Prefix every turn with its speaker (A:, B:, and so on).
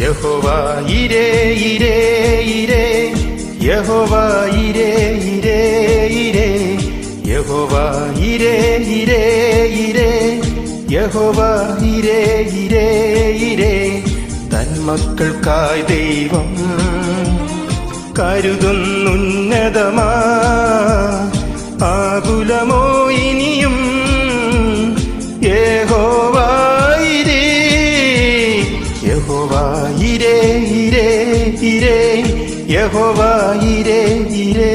A: യഹോവ ഇരേ ഇരേ ഇരേ, യഹോവ ഇരേ ഇരേ ഇരേ, യഹോവ ഇരേ ഇരേ ഇരേ, യഹോവ ഇരേ ഇരേ ഇരേ. തന്മക്കൾക്കായി ദൈവം കരുതുന്നുന്നതമാ ആകുലമോ ഇനിയും യഹോവ ഇരേ, യഹോവ ഇരേ ഇരേ ഇരേ, യഹോവ ഇരേ ഇരേ.